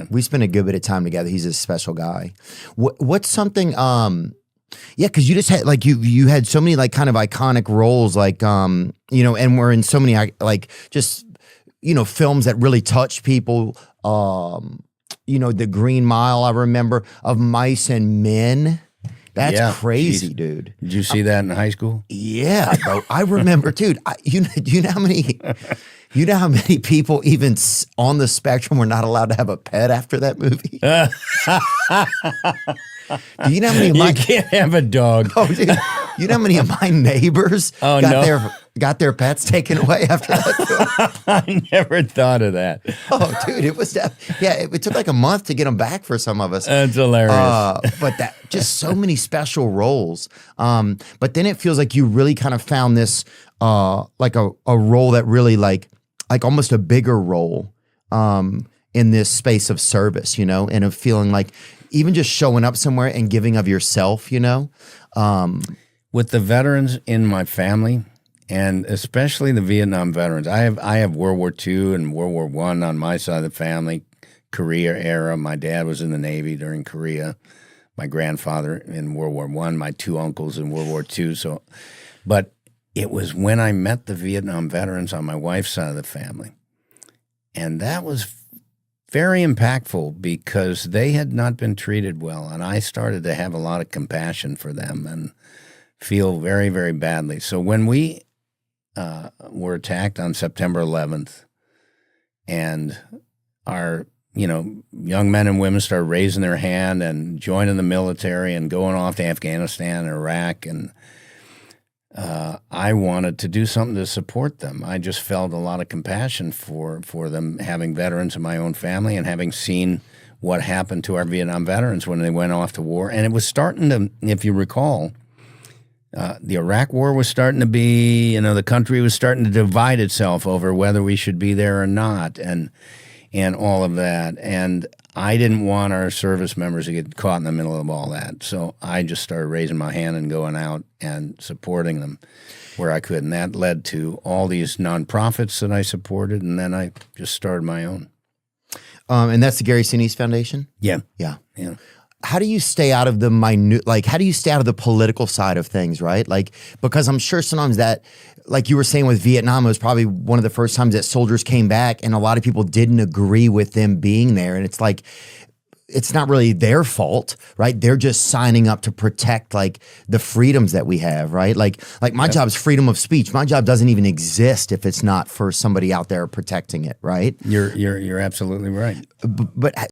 man. We spent a good bit of time together. He's a special guy. What's something? Yeah, because you just had like you had so many like kind of iconic roles, like you know, and we're in so many like just you know films that really touch people. You know, The Green Mile. I remember Of Mice and Men. That's crazy, geez. dude. Did you see that in high school? Yeah, bro. I remember, dude. You know how many. You know how many people even on the spectrum were not allowed to have a pet after that movie? Do you know how many? You can't have a dog. Oh, dude. You know how many of my neighbors got their pets taken away after that film? I never thought of that. Oh, dude, it was it took like a month to get them back for some of us. That's hilarious. But that just so many special roles. But then it feels like you really kind of found this like a role that really like almost a bigger role in this space of service, you know, and of feeling like even just showing up somewhere and giving of yourself, you know. With the veterans in my family, and especially the Vietnam veterans, I have World War II and World War I on my side of the family, Korea era. My dad was in the Navy during Korea. My grandfather in World War I. My two uncles in World War II. So, but it was when I met the Vietnam veterans on my wife's side of the family, and that was very impactful because they had not been treated well, and I started to have a lot of compassion for them and feel very, very badly. So when we were attacked on September 11th, and our young men and women started raising their hand and joining the military and going off to Afghanistan and Iraq, and I wanted to do something to support them. I just felt a lot of compassion for them, having veterans in my own family and having seen what happened to our Vietnam veterans when they went off to war. And it was starting to, if you recall, the Iraq War was starting to be, the country was starting to divide itself over whether we should be there or not, and all of that. And I didn't want our service members to get caught in the middle of all that. So I just started raising my hand and going out and supporting them where I could. And that led to all these nonprofits that I supported, and then I just started my own. And that's the Gary Sinise Foundation? Yeah. Yeah. Yeah. How do you stay out of the minute, like, how do you stay out of the political side of things, right? Like, because I'm sure sometimes that, like you were saying with Vietnam, it was probably one of the first times that soldiers came back and a lot of people didn't agree with them being there. And it's like, it's not really their fault, right? They're just signing up to protect like the freedoms that we have, right? Like my job is freedom of speech. My job doesn't even exist if it's not for somebody out there protecting it, right? You're absolutely right. But